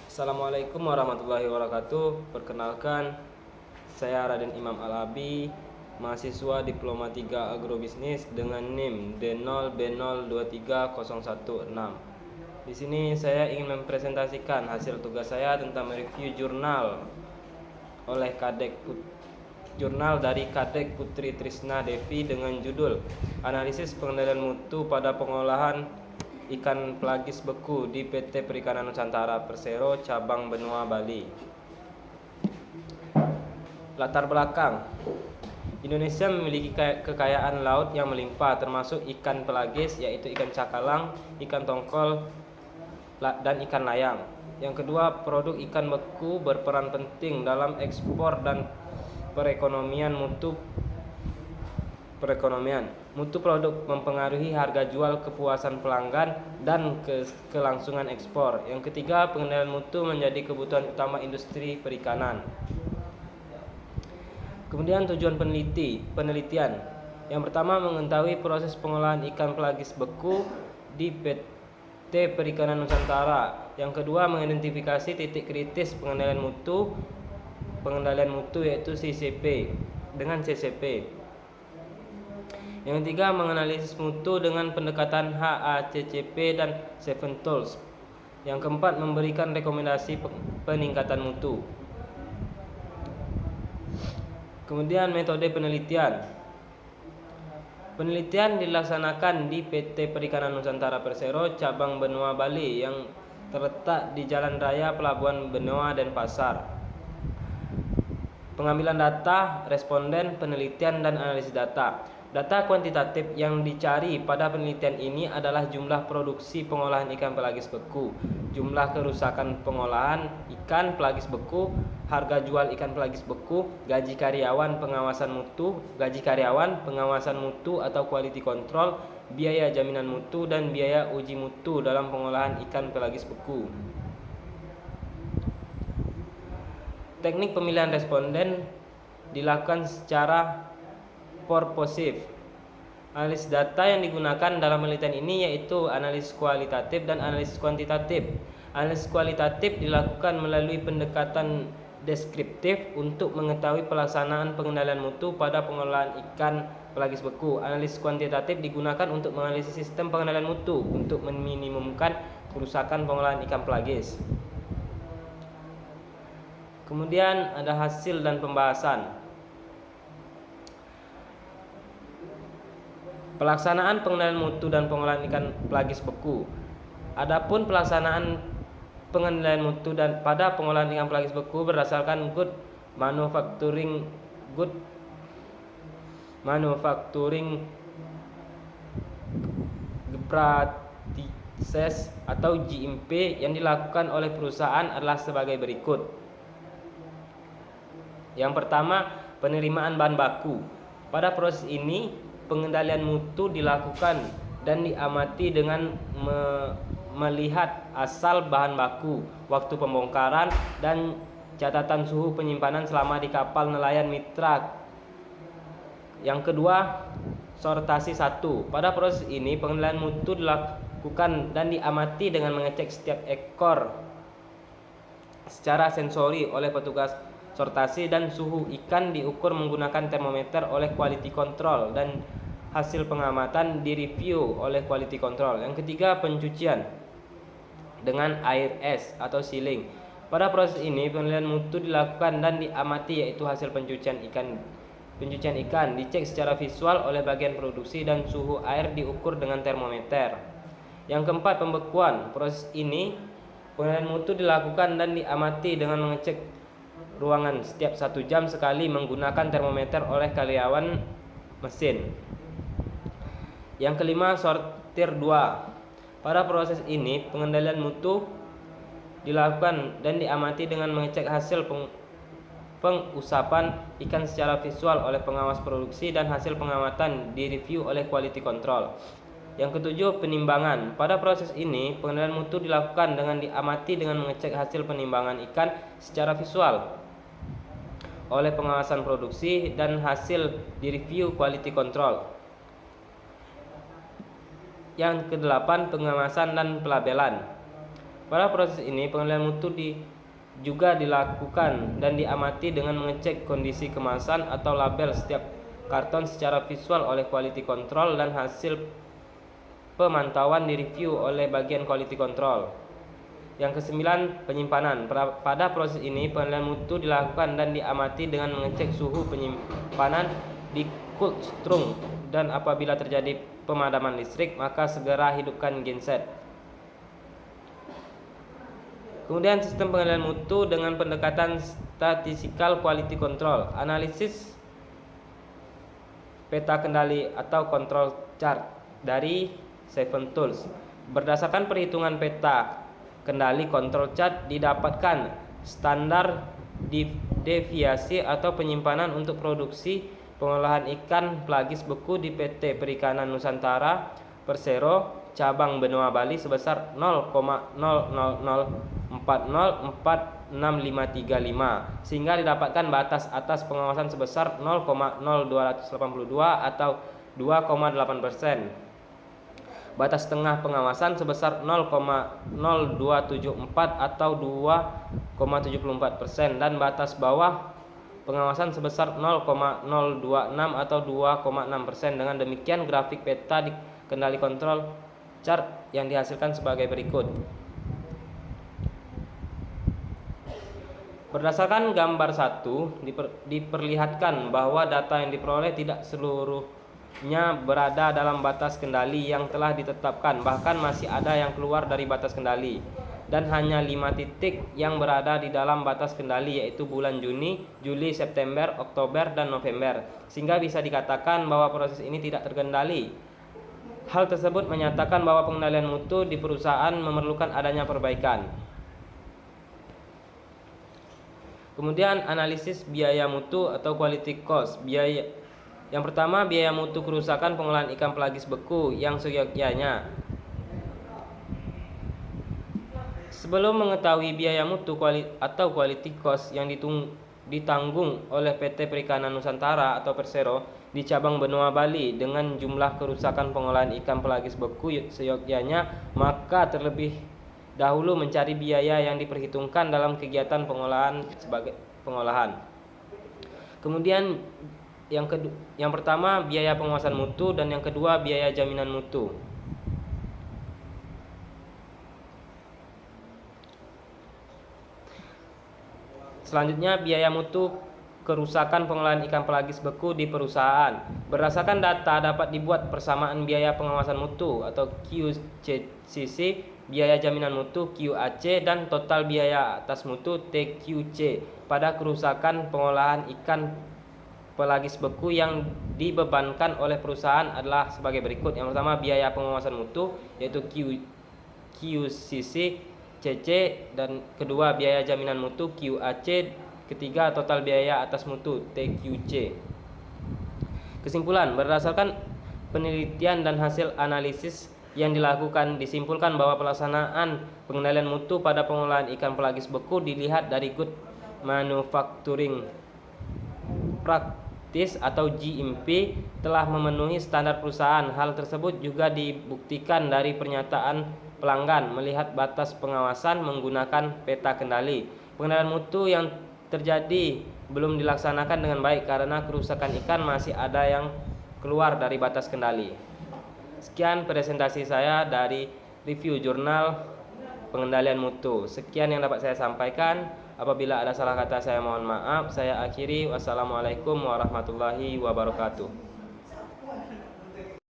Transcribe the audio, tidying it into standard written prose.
Assalamualaikum warahmatullahi wabarakatuh. Perkenalkan, saya Raden Imam Alabi, mahasiswa Diploma 3 Agrobisnis dengan NIM D0B023016. Di sini saya ingin mempresentasikan hasil tugas saya tentang mereview jurnal oleh jurnal dari Kadek Putri Trisna Devi dengan judul Analisis Pengendalian Mutu pada Pengolahan Ikan Pelagis Beku di PT Perikanan Nusantara Persero Cabang Benua Bali. Latar belakang: Indonesia memiliki kekayaan laut yang melimpah termasuk ikan pelagis yaitu ikan cakalang, ikan tongkol, dan ikan layang. Yang kedua, produk ikan beku berperan penting dalam ekspor dan perekonomian. Mutu produk mempengaruhi harga jual, kepuasan pelanggan, dan kelangsungan ekspor. Yang ketiga, pengendalian mutu menjadi kebutuhan utama industri perikanan. Kemudian tujuan penelitian. Yang pertama, mengetahui proses pengolahan ikan pelagis beku di PT Perikanan Nusantara. Yang kedua, mengidentifikasi titik kritis pengendalian mutu yaitu CCP dengan CCP. Yang ketiga, menganalisis mutu dengan pendekatan HACCP dan 7 Tools. Yang keempat, memberikan rekomendasi peningkatan mutu. Kemudian metode penelitian. Penelitian dilaksanakan di PT Perikanan Nusantara Persero Cabang Benua Bali yang terletak di Jalan Raya Pelabuhan Benoa Denpasar. Pengambilan data, responden, penelitian, dan analisis data. Data kuantitatif yang dicari pada penelitian ini adalah jumlah produksi pengolahan ikan pelagis beku, jumlah kerusakan pengolahan ikan pelagis beku, harga jual ikan pelagis beku, gaji karyawan, pengawasan mutu atau quality control, biaya jaminan mutu, dan biaya uji mutu dalam pengolahan ikan pelagis beku. Teknik pemilihan responden dilakukan secara purposive. Analisis data yang digunakan dalam penelitian ini yaitu analisis kualitatif dan analisis kuantitatif. Analisis kualitatif dilakukan melalui pendekatan deskriptif untuk mengetahui pelaksanaan pengendalian mutu pada pengolahan ikan pelagis beku. Analisis kuantitatif digunakan untuk menganalisis sistem pengendalian mutu untuk meminimumkan kerusakan pengolahan ikan pelagis. Kemudian ada hasil dan pembahasan. Pelaksanaan pengendalian mutu dan pengolahan ikan pelagis beku. Adapun pelaksanaan pengendalian mutu dan pada pengolahan ikan pelagis beku berdasarkan good manufacturing practices atau GMP yang dilakukan oleh perusahaan adalah sebagai berikut. Yang pertama, penerimaan bahan baku. Pada proses ini pengendalian mutu dilakukan dan diamati dengan melihat asal bahan baku, waktu pembongkaran, dan catatan suhu penyimpanan selama di kapal nelayan mitra. Yang kedua, sortasi 1. Pada proses ini pengendalian mutu dilakukan dan diamati dengan mengecek setiap ekor secara sensori oleh petugas sortasi, dan suhu ikan diukur menggunakan termometer oleh quality control dan hasil pengamatan direview oleh quality control. Yang ketiga, pencucian dengan air es atau sealing. Pada proses ini penilaian mutu dilakukan dan diamati yaitu hasil pencucian ikan dicek secara visual oleh bagian produksi dan suhu air diukur dengan termometer. Yang keempat, pembekuan. Proses ini penilaian mutu dilakukan dan diamati dengan mengecek ruangan setiap 1 jam sekali menggunakan termometer oleh karyawan mesin. Yang kelima, sortir 2. Pada proses ini pengendalian mutu dilakukan dan diamati dengan mengecek hasil pengusapan ikan secara visual oleh pengawas produksi dan hasil pengamatan direview oleh quality control. Yang ketujuh, penimbangan. Pada proses ini pengendalian mutu dilakukan dengan diamati dengan mengecek hasil penimbangan ikan secara visual oleh pengawasan produksi dan hasil direview quality control. Yang kedelapan, pengawasan dan pelabelan. Pada proses ini pengendalian mutu juga dilakukan dan diamati dengan mengecek kondisi kemasan atau label setiap karton secara visual oleh quality control dan hasil pemantauan direview oleh bagian quality control. Yang kesembilan, penyimpanan. Pada proses ini pengendalian mutu dilakukan dan diamati dengan mengecek suhu penyimpanan di cold strung, dan apabila terjadi pemadaman listrik maka segera hidupkan genset. Kemudian sistem pengendalian mutu dengan pendekatan statistical quality control, analisis peta kendali atau control chart dari Seven Tools. Berdasarkan perhitungan peta kendali control chart didapatkan standar deviasi atau penyimpanan untuk produksi pengolahan ikan pelagis beku di PT Perikanan Nusantara Persero cabang Benua Bali sebesar 0,0040463535 sehingga didapatkan batas atas pengawasan sebesar 0,0282 atau 2,8%. Batas tengah pengawasan sebesar 0,0274 atau 2,74%, dan batas bawah pengawasan sebesar 0,026 atau 2,6%. Dengan demikian grafik peta di kendali kontrol chart yang dihasilkan sebagai berikut. Berdasarkan gambar 1 diperlihatkan bahwa data yang diperoleh tidak seluruhnya berada dalam batas kendali yang telah ditetapkan, bahkan masih ada yang keluar dari batas kendali, dan hanya 5 titik yang berada di dalam batas kendali, yaitu bulan Juni, Juli, September, Oktober, dan November, sehingga bisa dikatakan bahwa proses ini tidak terkendali. Hal tersebut menyatakan bahwa pengendalian mutu di perusahaan memerlukan adanya perbaikan. Kemudian analisis biaya mutu atau quality cost. Yang pertama, biaya mutu kerusakan pengolahan ikan pelagis beku yang seyogyanya. Sebelum mengetahui biaya mutu atau quality cost yang ditanggung oleh PT Perikanan Nusantara atau Persero di cabang Benua Bali dengan jumlah kerusakan pengolahan ikan pelagis beku seyogyanya, maka terlebih dahulu mencari biaya yang diperhitungkan dalam kegiatan pengolahan sebagai pengolahan. Kemudian yang pertama biaya pengawasan mutu, dan yang kedua biaya jaminan mutu. Selanjutnya biaya mutu kerusakan pengolahan ikan pelagis beku di perusahaan. Berdasarkan data dapat dibuat persamaan biaya pengawasan mutu atau QCCC, biaya jaminan mutu QAC, dan total biaya atas mutu TQC pada kerusakan pengolahan ikan pelagis beku yang dibebankan oleh perusahaan adalah sebagai berikut. Yang pertama biaya pengawasan mutu yaitu QCC CC, dan kedua biaya jaminan mutu QAC, ketiga total biaya atas mutu TQC. Kesimpulan, berdasarkan penelitian dan hasil analisis yang dilakukan disimpulkan bahwa pelaksanaan pengendalian mutu pada pengolahan ikan pelagis beku dilihat dari Good Manufacturing Practice atau GMP telah memenuhi standar perusahaan. Hal tersebut juga dibuktikan dari pernyataan pelanggan melihat batas pengawasan menggunakan peta kendali. Pengendalian mutu yang terjadi belum dilaksanakan dengan baik karena kerusakan ikan masih ada yang keluar dari batas kendali. Sekian presentasi saya dari review jurnal pengendalian mutu. Sekian yang dapat saya sampaikan. Apabila ada salah kata saya mohon maaf. Saya akhiri. Wassalamualaikum warahmatullahi wabarakatuh.